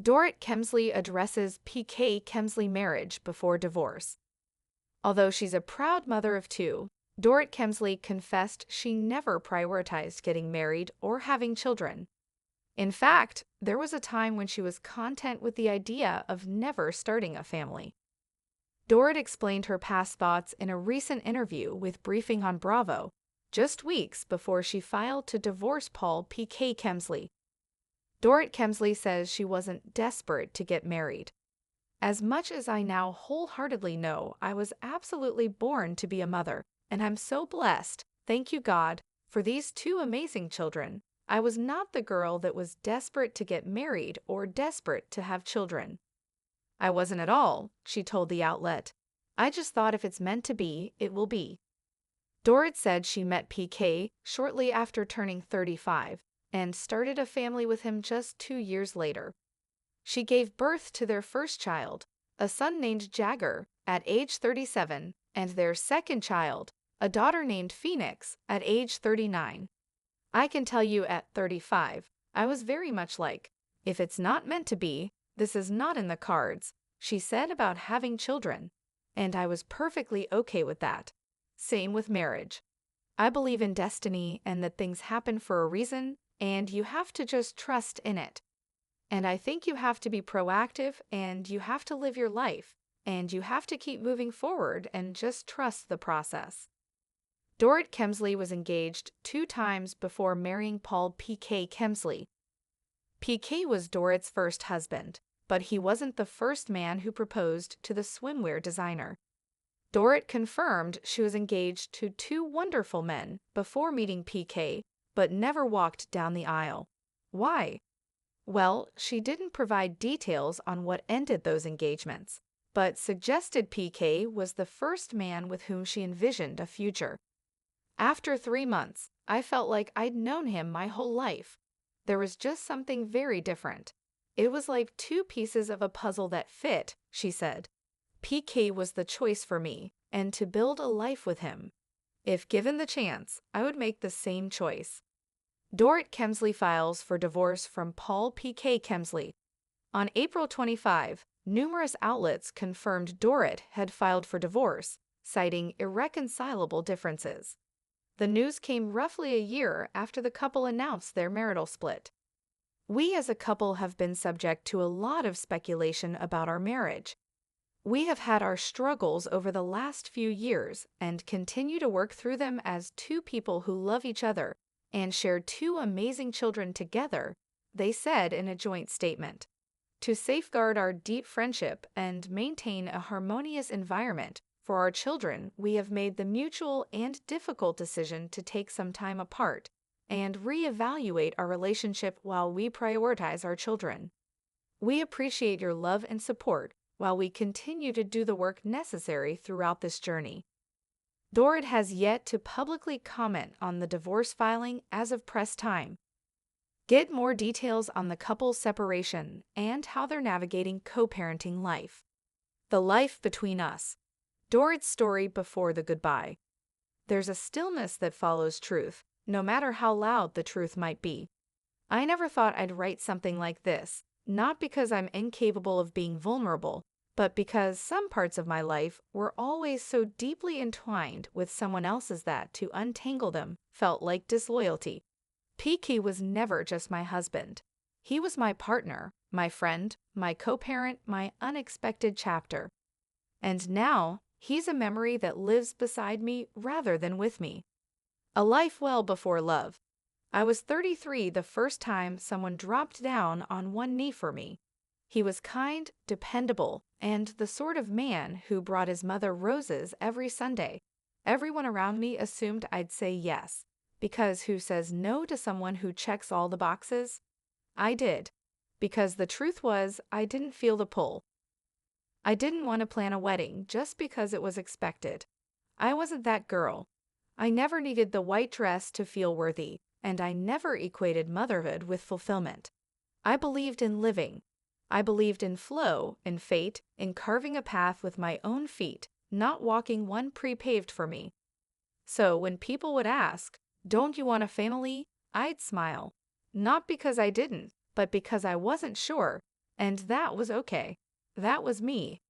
Dorit Kemsley addresses P.K. Kemsley marriage before divorce. Although she's a proud mother of two, Dorit Kemsley confessed she never prioritized getting married or having children. In fact, there was a time when she was content with the idea of never starting a family. Dorit explained her past thoughts in a recent interview with Briefing on Bravo, just weeks before she filed to divorce Paul P.K. Kemsley. Dorit Kemsley says she wasn't desperate to get married. As much as I now wholeheartedly know I was absolutely born to be a mother, and I'm so blessed, thank you God, for these two amazing children, I was not the girl that was desperate to get married or desperate to have children. I wasn't at all, she told the outlet. I just thought if it's meant to be, it will be. Dorit said she met PK shortly after turning 35 and started a family with him just 2 years later. She gave birth to their first child, a son named Jagger, at age 37, and their second child, a daughter named Phoenix, at age 39. I can tell you at 35, I was very much like, if it's not meant to be, this is not in the cards, she said about having children, and I was perfectly okay with that. Same with marriage. I believe in destiny and that things happen for a reason, and you have to just trust in it. And I think you have to be proactive and you have to live your life and you have to keep moving forward and just trust the process. Dorit Kemsley was engaged 2 times before marrying Paul P.K. Kemsley. P.K. was Dorit's first husband, but he wasn't the first man who proposed to the swimwear designer. Dorit confirmed she was engaged to 2 wonderful men before meeting P.K., but never walked down the aisle. Why? Well, she didn't provide details on what ended those engagements, but suggested P.K. was the first man with whom she envisioned a future. After 3 months, I felt like I'd known him my whole life. There was just something very different. It was like 2 pieces of a puzzle that fit, she said. P.K. was the choice for me, and to build a life with him. If given the chance, I would make the same choice. Dorit Kemsley files for divorce from Paul P.K. Kemsley. On April 25, numerous outlets confirmed Dorit had filed for divorce, citing irreconcilable differences. The news came roughly a year after the couple announced their marital split. We as a couple have been subject to a lot of speculation about our marriage. We have had our struggles over the last few years and continue to work through them as 2 people who love each other and share 2 amazing children together, they said in a joint statement. To safeguard our deep friendship and maintain a harmonious environment for our children, we have made the mutual and difficult decision to take some time apart and reevaluate our relationship while we prioritize our children. We appreciate your love and support while we continue to do the work necessary throughout this journey. Dorit has yet to publicly comment on the divorce filing as of press time. Get more details on the couple's separation and how they're navigating co-parenting life. The life between us. Dorit's story before the goodbye. There's a stillness that follows truth, no matter how loud the truth might be. I never thought I'd write something like this, not because I'm incapable of being vulnerable, but because some parts of my life were always so deeply entwined with someone else's that to untangle them felt like disloyalty. PK was never just my husband. He was my partner, my friend, my co-parent, my unexpected chapter. And now, he's a memory that lives beside me rather than with me. A life well before love. I was 33 the first time someone dropped down on one knee for me. He was kind, dependable, and the sort of man who brought his mother roses every Sunday. Everyone around me assumed I'd say yes, because who says no to someone who checks all the boxes? I did, because the truth was I didn't feel the pull. I didn't want to plan a wedding just because it was expected. I wasn't that girl. I never needed the white dress to feel worthy, and I never equated motherhood with fulfillment. I believed in living. I believed in flow, in fate, in carving a path with my own feet, not walking one pre-paved for me. So when people would ask, "Don't you want a family?" I'd smile. Not because I didn't, but because I wasn't sure, And that was okay. That was me.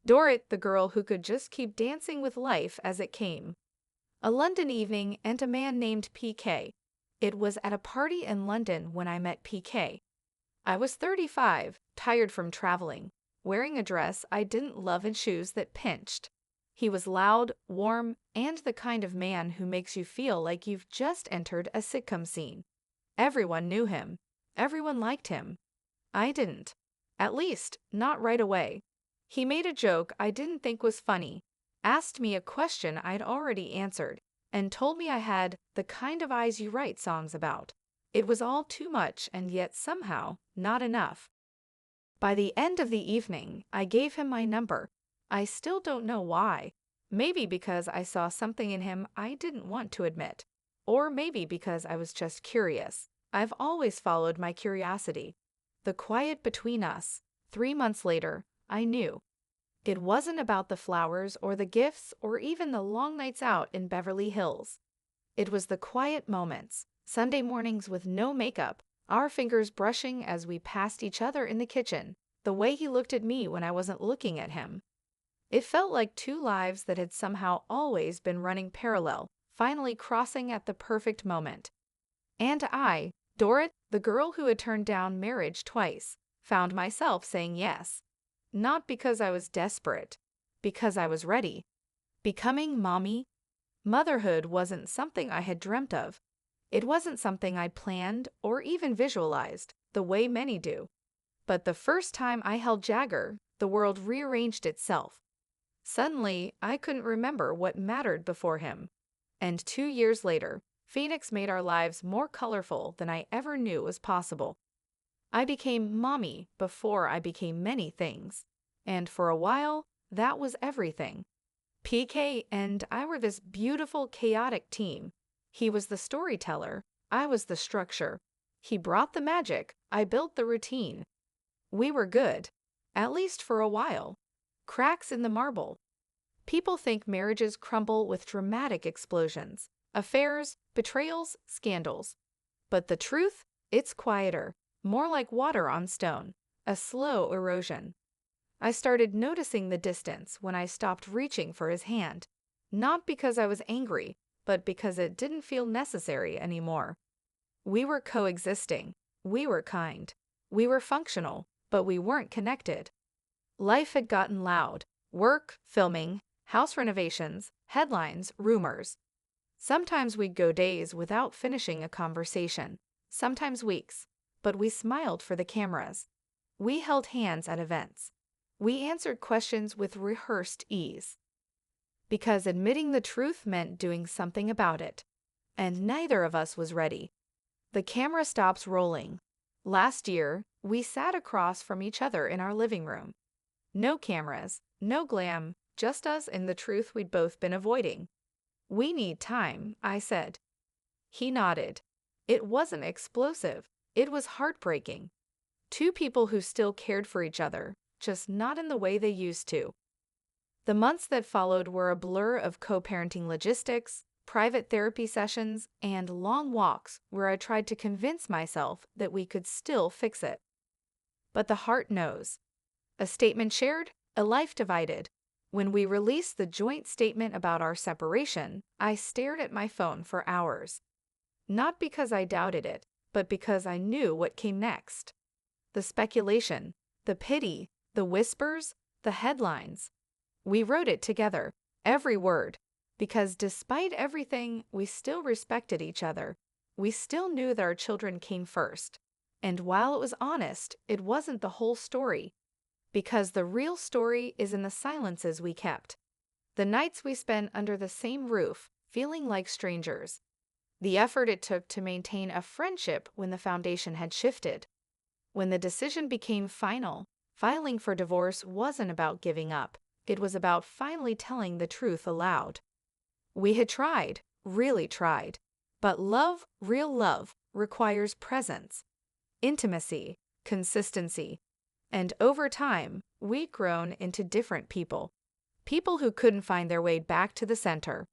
Dorit, the girl who could just keep dancing with life as it came. A London evening and a man named PK. It was at a party in London when I met PK. I was 35, tired from traveling, wearing a dress I didn't love and shoes that pinched. He was loud, warm, and the kind of man who makes you feel like you've just entered a sitcom scene. Everyone knew him. Everyone liked him. I didn't. At least, not right away. He made a joke I didn't think was funny, asked me a question I'd already answered, and told me I had the kind of eyes you write songs about. It was all too much and yet somehow not enough. By the end of the evening, I gave him my number. I still don't know why. Maybe because I saw something in him I didn't want to admit. Or maybe because I was just curious. I've always followed my curiosity. The quiet between us. 3 months later, I knew. It wasn't about the flowers or the gifts or even the long nights out in Beverly Hills. It was the quiet moments, Sunday mornings with no makeup, our fingers brushing as we passed each other in the kitchen, the way he looked at me when I wasn't looking at him. It felt like two lives that had somehow always been running parallel, finally crossing at the perfect moment. And I, Dorit, the girl who had turned down marriage twice, found myself saying yes. Not because I was desperate, because I was ready. Becoming mommy. Motherhood wasn't something I had dreamt of. It wasn't something I planned or even visualized, the way many do. But the first time I held Jagger, the world rearranged itself. Suddenly, I couldn't remember what mattered before him. And 2 years later, Phoenix made our lives more colorful than I ever knew was possible. I became mommy before I became many things. And for a while, that was everything. PK and I were this beautiful, chaotic team. He was the storyteller, I was the structure. He brought the magic, I built the routine. We were good, at least for a while. Cracks in the marble. People think marriages crumble with dramatic explosions, affairs, betrayals, scandals. But the truth, it's quieter, more like water on stone, a slow erosion. I started noticing the distance when I stopped reaching for his hand, not because I was angry, but because it didn't feel necessary anymore. We were coexisting, we were kind, we were functional, but we weren't connected. Life had gotten loud. Work, filming, house renovations, headlines, rumors. Sometimes we'd go days without finishing a conversation, sometimes weeks, but we smiled for the cameras. We held hands at events. We answered questions with rehearsed ease. Because admitting the truth meant doing something about it. And neither of us was ready. The camera stops rolling. Last year, we sat across from each other in our living room. No cameras, no glam, just us and the truth we'd both been avoiding. We need time, I said. He nodded. It wasn't explosive. It was heartbreaking. Two people who still cared for each other, just not in the way they used to. The months that followed were a blur of co-parenting logistics, private therapy sessions, and long walks where I tried to convince myself that we could still fix it. But the heart knows. A statement shared, a life divided. When we released the joint statement about our separation, I stared at my phone for hours. Not because I doubted it, but because I knew what came next. The speculation, the pity, the whispers, the headlines. We wrote it together, every word, because despite everything, we still respected each other. We still knew that our children came first. And while it was honest, it wasn't the whole story. Because the real story is in the silences we kept. The nights we spent under the same roof, feeling like strangers. The effort it took to maintain a friendship when the foundation had shifted. When the decision became final, filing for divorce wasn't about giving up. It was about finally telling the truth aloud. We had tried, really tried. But love, real love, requires presence, intimacy, consistency. And over time, we'd grown into different people. People who couldn't find their way back to the center.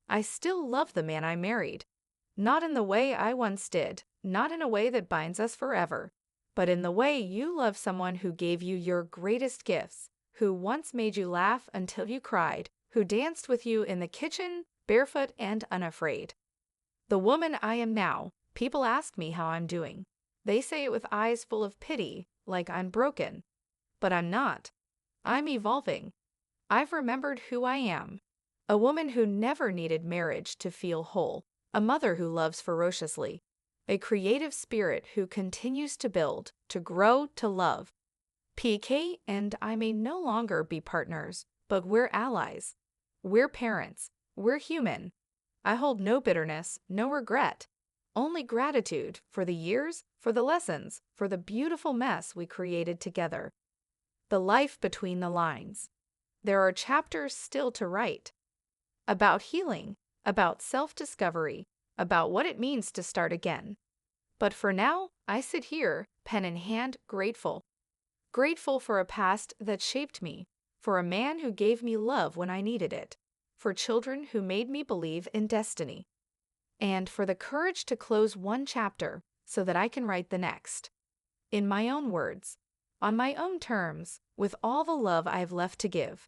I still love the man I married. Not in the way I once did, not in a way that binds us forever, but in the way you love someone who gave you your greatest gifts, who once made you laugh until you cried, who danced with you in the kitchen, barefoot and unafraid. The woman I am now, people ask me how I'm doing. They say it with eyes full of pity, like I'm broken. But I'm not. I'm evolving. I've remembered who I am. A woman who never needed marriage to feel whole. A mother who loves ferociously. A creative spirit who continues to build, to grow, to love. PK and I may no longer be partners, but we're allies. We're parents. We're human. I hold no bitterness, no regret. Only gratitude for the years, for the lessons, for the beautiful mess we created together. The life between the lines. There are chapters still to write. About healing, about self-discovery, about what it means to start again. But for now, I sit here, pen in hand, grateful. Grateful for a past that shaped me, for a man who gave me love when I needed it, for children who made me believe in destiny, and for the courage to close one chapter so that I can write the next. In my own words, on my own terms, with all the love I've left to give.